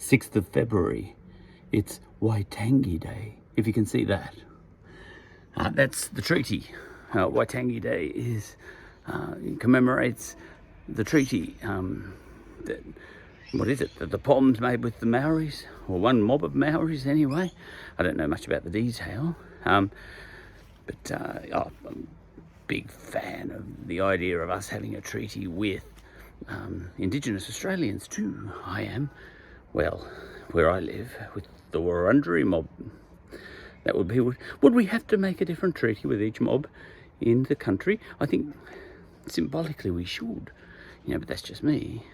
6th of February. It's Waitangi Day, if you can see that. That's the treaty. Waitangi Day commemorates the treaty that, what is it, that the POMs made with the Maoris, or one mob of Maoris anyway. I don't know much about the detail, but I'm a big fan of the idea of us having a treaty with Indigenous Australians too. I am, well, where I live, with the Wurundjeri mob. That would be, would we have to make a different treaty with each mob in the country? I think symbolically we should, but that's just me.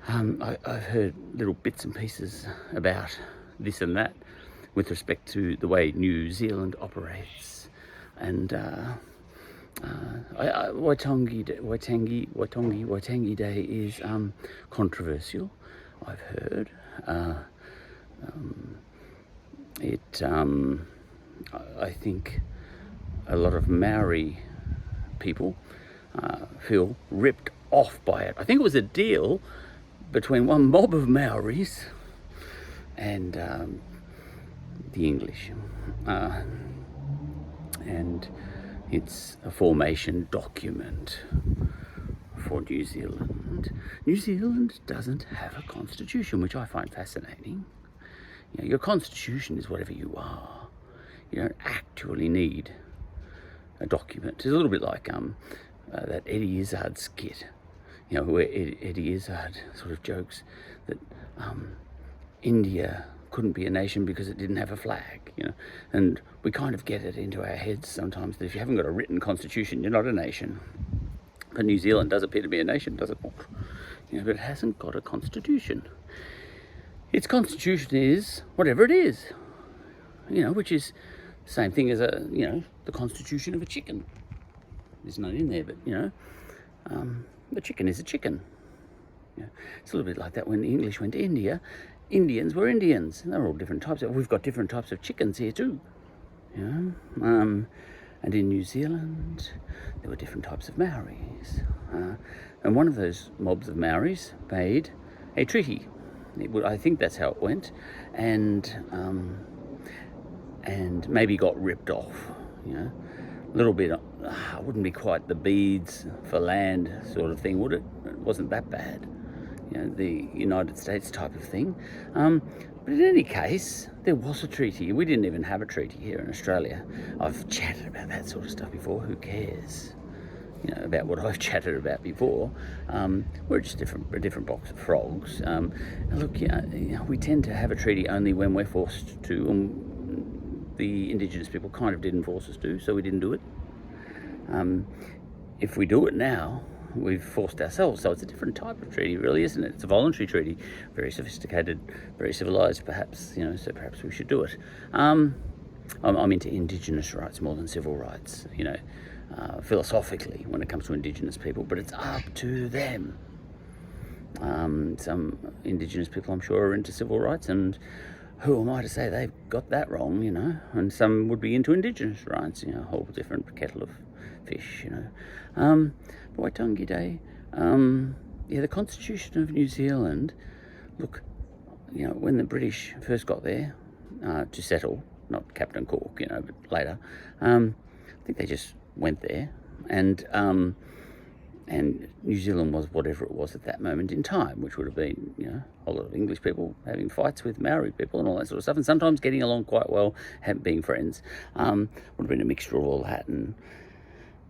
I've heard little bits and pieces about this and that with respect to the way New Zealand operates, and Waitangi Day is controversial, I've heard. I think a lot of Maori people feel ripped off by it. I think it was a deal between one mob of Maoris and the English, and it's a formation document for New Zealand. New Zealand doesn't have a constitution, which I find fascinating. Your constitution is whatever you are. You don't actually need a document. It's a little bit like that Eddie Izzard skit, where Eddie Izzard sort of jokes that India couldn't be a nation because it didn't have a flag, and we kind of get it into our heads sometimes that if you haven't got a written constitution, you're not a nation. But New Zealand does appear to be a nation, does it not? But it hasn't got a constitution. Its constitution is whatever it is, which is the same thing as the constitution of a chicken. There's none in there, but the chicken is a chicken. It's a little bit like that when the English went to India. Indians were Indians. They're all different types. We've got different types of chickens here too. And in New Zealand, there were different types of Maoris. And one of those mobs of Maoris made a treaty. I think that's how it went, and maybe got ripped off. A little bit. It wouldn't be quite the beads for land sort of thing, would it? It wasn't that bad. The United States type of thing. But in any case, there was a treaty. We didn't even have a treaty here in Australia. I've chatted about that sort of stuff before. Who cares? About what I've chatted about before. We're just a different box of frogs. Look, we tend to have a treaty only when we're forced to. The Indigenous people kind of didn't force us to, so we didn't do it. If we do it now, we've forced ourselves. So it's a different type of treaty, really, isn't it? It's a voluntary treaty, very sophisticated, very civilized, perhaps. So perhaps we should do it. I'm into Indigenous rights more than civil rights. Philosophically, when it comes to Indigenous people, but it's up to them. Some Indigenous people, I'm sure, are into civil rights, and who am I to say they've got that wrong, and some would be into Indigenous rights, a whole different kettle of fish, Waitangi Day, the Constitution of New Zealand, look, when the British first got there to settle, not Captain Cook, but later, I think they just went there, and New Zealand was whatever it was at that moment in time, which would have been, a whole lot of English people having fights with Maori people and all that sort of stuff, and sometimes getting along quite well, being friends. Would have been a mixture of all that, and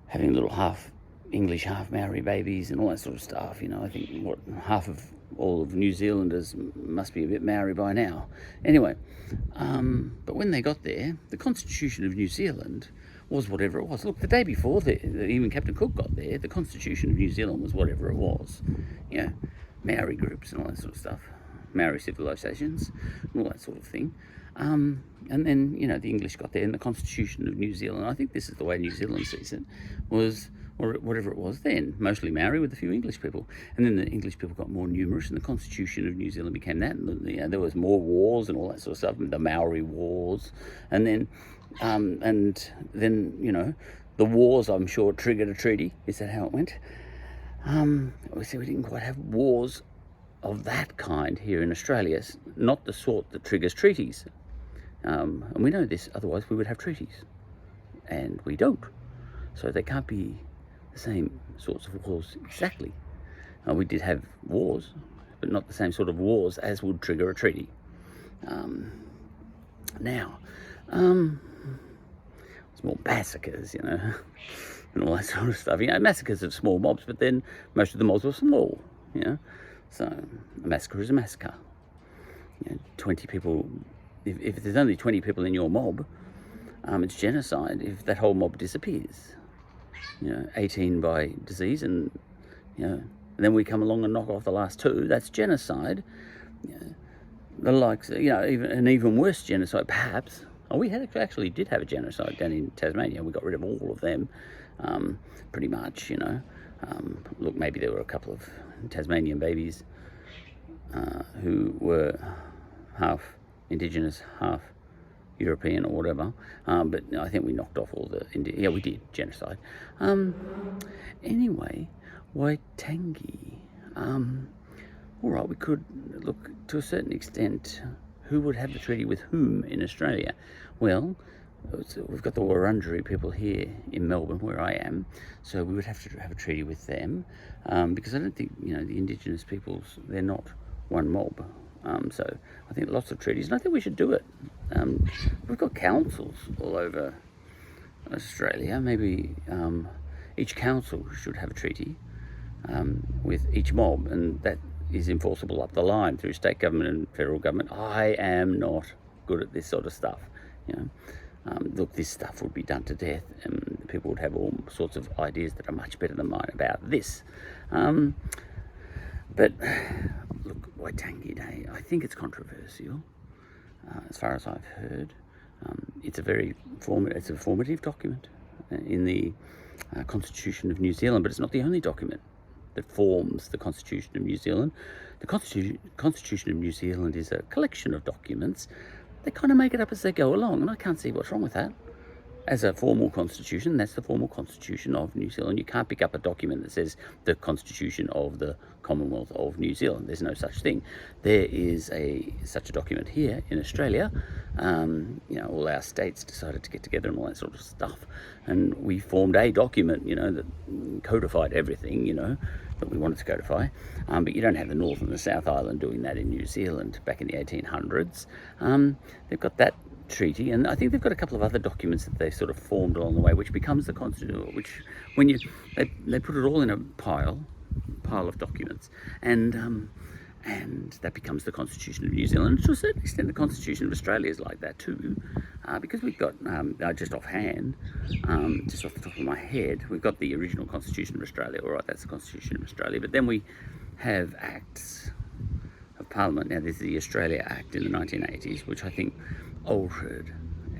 having little half English, half Maori babies and all that sort of stuff. I think half of all of New Zealanders must be a bit Maori by now. Anyway, but when they got there, the Constitution of New Zealand was whatever it was. Look, the day before even Captain Cook got there, the Constitution of New Zealand was whatever it was. Maori groups and all that sort of stuff, Maori civilizations and all that sort of thing. And then, the English got there, and the Constitution of New Zealand, I think this is the way New Zealand sees it, was, or whatever it was then, mostly Maori with a few English people. And then the English people got more numerous, and the Constitution of New Zealand became that. And there was more wars and all that sort of stuff, the Maori Wars. And then, the wars, I'm sure, triggered a treaty. Is that how it went? We didn't quite have wars of that kind here in Australia, not the sort that triggers treaties. And we know this, otherwise we would have treaties. And we don't. So they can't be the same sorts of wars exactly. We did have wars, but not the same sort of wars as would trigger a treaty. Now, small massacres, and all that sort of stuff. Massacres of small mobs, but then most of the mobs were small, So a massacre is a massacre. 20 people, if there's only 20 people in your mob, it's genocide if that whole mob disappears. 18 by disease, and then we come along and knock off the last 2. That's genocide. The likes, even worse genocide, perhaps. We actually did have a genocide down in Tasmania. We got rid of all of them, pretty much. Look, maybe there were a couple of Tasmanian babies who were half Indigenous, half European or whatever, but I think we knocked off all the we did genocide. Anyway, Waitangi. All right, we could look to a certain extent. Who would have the treaty with whom in Australia? Well, we've got the Wurundjeri people here in Melbourne, where I am, so we would have to have a treaty with them, because I don't think the Indigenous peoples, they're not one mob. So I think lots of treaties, and I think we should do it. We've got councils all over Australia. Maybe each council should have a treaty with each mob, and that is enforceable up the line through state government and federal government. I am not good at this sort of stuff. Look, this stuff would be done to death, and people would have all sorts of ideas that are much better than mine about this. But look, Waitangi Day, I think it's controversial, as far as I've heard. It's a formative document in the Constitution of New Zealand, but it's not the only document that forms the Constitution of New Zealand. The Constitution of New Zealand is a collection of documents. They kind of make it up as they go along, and I can't see what's wrong with that. As a formal constitution, that's the formal constitution of New Zealand. You can't pick up a document that says the Constitution of the Commonwealth of New Zealand. There's no such thing. There is such a document here in Australia. All our states decided to get together and all that sort of stuff, and we formed a document, that codified everything, that we wanted to codify. But you don't have the North and the South Island doing that in New Zealand back in the 1800s. They've got that treaty, and I think they've got a couple of other documents that they sort of formed along the way, which becomes the Constitution, which when they put it all in a pile of documents, and that becomes the Constitution of New Zealand. And to a certain extent, the Constitution of Australia is like that too, because we've got, just offhand, just off the top of my head, we've got the original Constitution of Australia. All right, that's the Constitution of Australia, but then we have acts of Parliament. Now, there's the Australia Act in the 1980s, which I think altered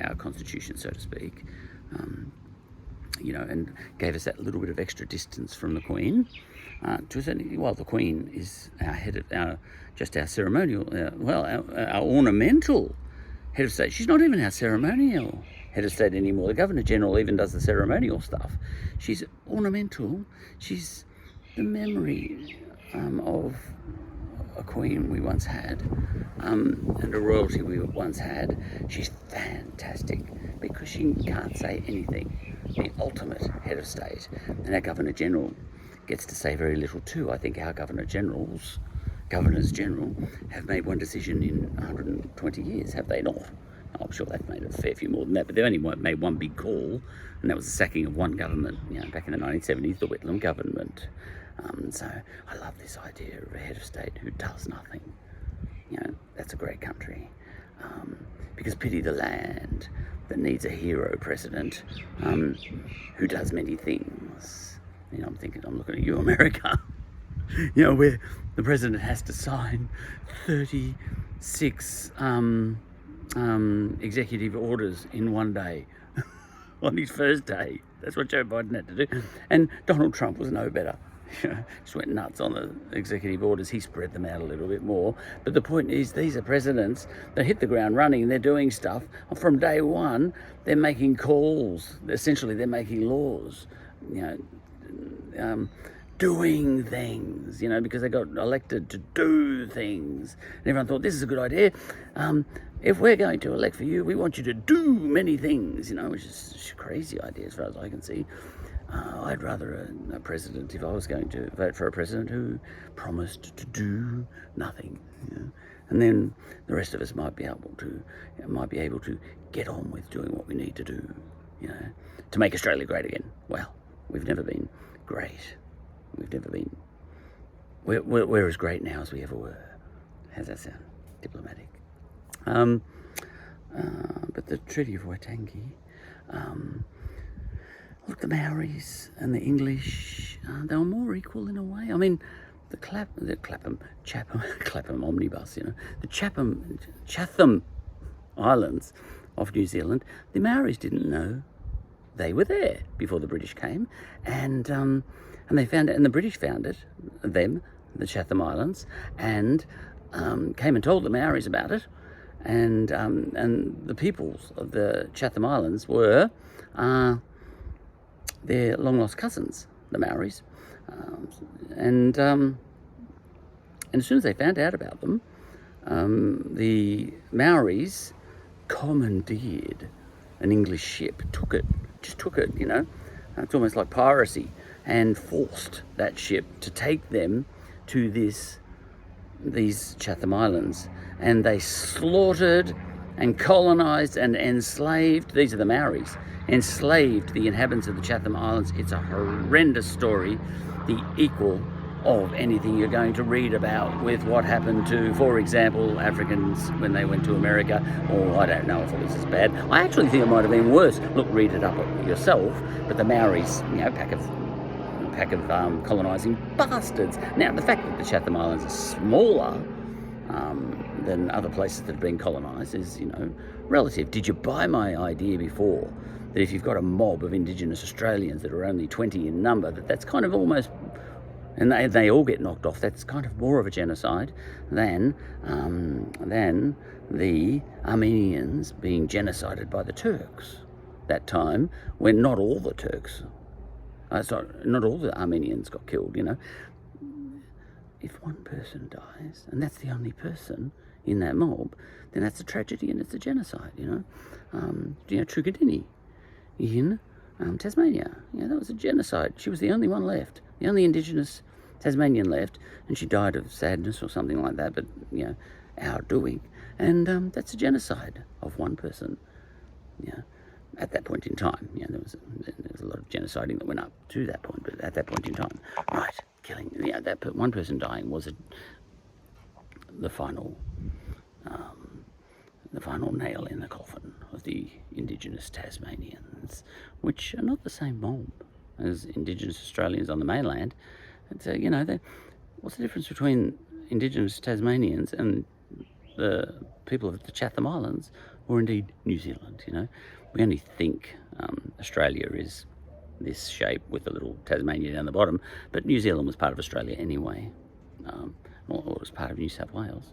our constitution, so to speak, and gave us that little bit of extra distance from the Queen. To a certain, well, the Queen is our head of our ceremonial, our ornamental head of state. She's not even our ceremonial head of state anymore. The Governor General even does the ceremonial stuff. She's ornamental. She's the memory of a queen we once had, and a royalty we once had. She's fantastic because she can't say anything. The ultimate head of state, and our Governor General gets to say very little too. I think our Governors General have made one decision in 120 years, have they not? I'm sure they've made a fair few more than that, but they've only made one big call, and that was the sacking of one government, back in the 1970s, the Whitlam government. So I love this idea of a head of state who does nothing. That's a great country. Because pity the land that needs a hero president who does many things. I'm looking at you, America. Where the president has to sign 36 executive orders in one day on his first day. That's what Joe Biden had to do. And Donald Trump was no better. Just went nuts on the executive orders. He spread them out a little bit more. But the point is, these are presidents that hit the ground running, and they're doing stuff. From day one, they're making calls. Essentially, they're making laws. doing things, because they got elected to do things. And everyone thought, this is a good idea. If we're going to elect for you, we want you to do many things, which is a crazy idea as far as I can see. I'd rather a president, if I was going to vote for a president, who promised to do nothing, and then the rest of us might be able to get on with doing what we need to do, to make Australia great again. Well, we've never been great. We've never been. We're as great now as we ever were. How's that sound? Diplomatic. But the Treaty of Waitangi. Look, the Maoris and the English, they were more equal in a way. I mean, the Clapham omnibus, the Chatham Islands off New Zealand, the Maoris didn't know they were there before the British came, and they found it, and the British found it, the Chatham Islands, and came and told the Maoris about it, and the peoples of the Chatham Islands were their long-lost cousins, the Maoris, and as soon as they found out about them, the Maoris commandeered an English ship, took it, it's almost like piracy, and forced that ship to take them to these Chatham Islands, and they slaughtered and colonised and enslaved, these are the Maoris, enslaved the inhabitants of the Chatham Islands. It's a horrendous story, the equal of anything you're going to read about with what happened to, for example, Africans when they went to America, or I don't know if it was as bad. I actually think it might have been worse. Look, read it up yourself, but the Maoris, pack of colonising bastards. Now, the fact that the Chatham Islands are smaller than other places that have been colonised is, relative. Did you buy my idea before that if you've got a mob of Indigenous Australians that are only 20 in number, that's kind of almost, and they all get knocked off, that's kind of more of a genocide than the Armenians being genocided by the Turks that time, when not all the Turks, not all the Armenians got killed, If one person dies, and that's the only person in that mob, then that's a tragedy and it's a genocide, Trugadini in Tasmania, that was a genocide. She was the only one left, the only Indigenous Tasmanian left, and she died of sadness or something like that, but, our doing. And that's a genocide of one person, at that point in time. There was a lot of genociding that went up to that point, but at that point in time, right, killing, that one person dying was the final nail in the coffin of the Indigenous Tasmanians, which are not the same mob as Indigenous Australians on the mainland. And so, what's the difference between Indigenous Tasmanians and the people of the Chatham Islands, or indeed New Zealand? We only think Australia is this shape with a little Tasmania down the bottom, but New Zealand was part of Australia anyway, or it was part of New South Wales.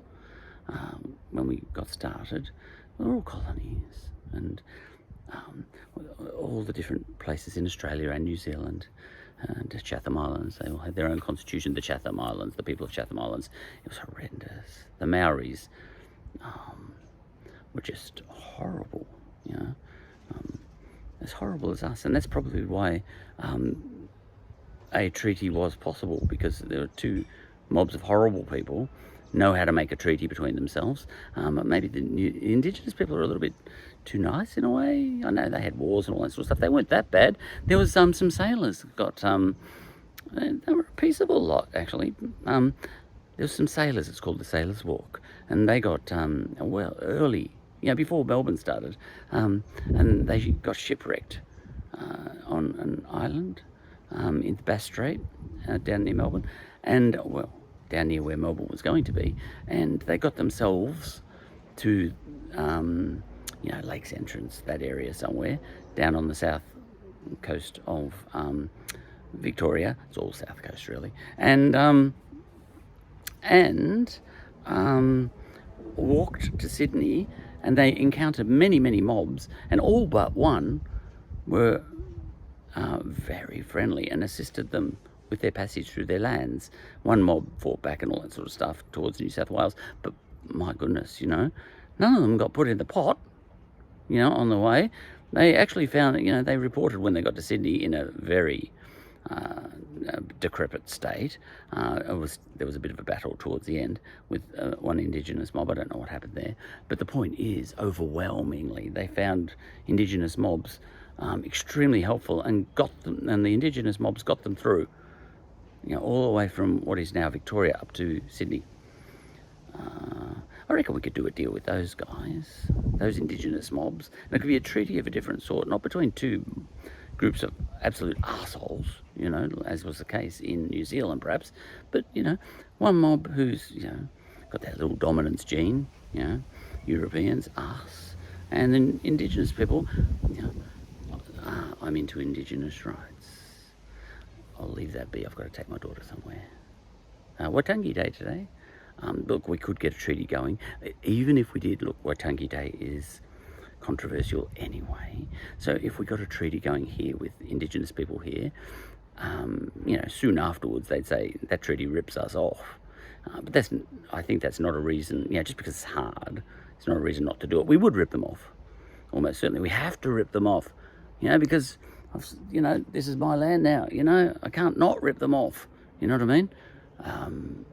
When we got started, we were all colonies, and all the different places in Australia and New Zealand, and the Chatham Islands, they all had their own constitution. The Chatham Islands, the people of Chatham Islands, it was horrendous. The Maoris were just horrible, as horrible as us, and that's probably why a treaty was possible, because there were two mobs of horrible people know how to make a treaty between themselves. But maybe the Indigenous people are a little bit too nice in a way. I know they had wars and all that sort of stuff. They weren't that bad. There was some sailors got they were a peaceable lot, actually. There was some sailors. It's called the Sailors' Walk, and they got early, before Melbourne started, and they got shipwrecked on an island in the Bass Strait down near Melbourne, and down near where Melbourne was going to be, and they got themselves to Lakes Entrance, that area somewhere down on the south coast of Victoria. It's all south coast really, and walked to Sydney, and they encountered many mobs, and all but one were very friendly and assisted them with their passage through their lands. One mob fought back and all that sort of stuff towards New South Wales, but my goodness, none of them got put in the pot, on the way. They actually found, they reported when they got to Sydney in a very decrepit state. There was a bit of a battle towards the end with one Indigenous mob. I don't know what happened there, but the point is, overwhelmingly, they found Indigenous mobs extremely helpful and the Indigenous mobs got them through, all the way from what is now Victoria up to Sydney. I reckon we could do a deal with those guys, those Indigenous mobs. And it could be a treaty of a different sort, not between two groups of absolute arseholes, as was the case in New Zealand perhaps, but, one mob who's, got that little dominance gene, Europeans, us, and then Indigenous people, I'm into Indigenous rights. I'll leave that be. I've got to take my daughter somewhere. Waitangi Day today. Look, we could get a treaty going. Even if we did, look, Waitangi Day is controversial anyway. So if we got a treaty going here with Indigenous people here, soon afterwards they'd say that treaty rips us off. But I think that's not a reason, just because it's hard, it's not a reason not to do it. We would rip them off. Almost certainly. We have to rip them off, because, this is my land now, I can't not rip them off. You know what I mean?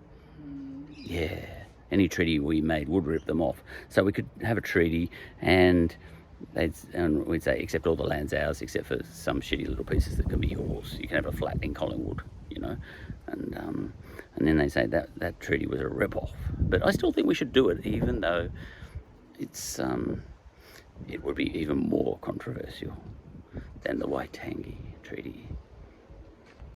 Any treaty we made would rip them off. So we could have a treaty and we'd say, except all the land's ours, except for some shitty little pieces that can be yours. You can have a flat in Collingwood, and then they say that treaty was a rip-off. But I still think we should do it, even though it would be even more controversial than the Waitangi Treaty.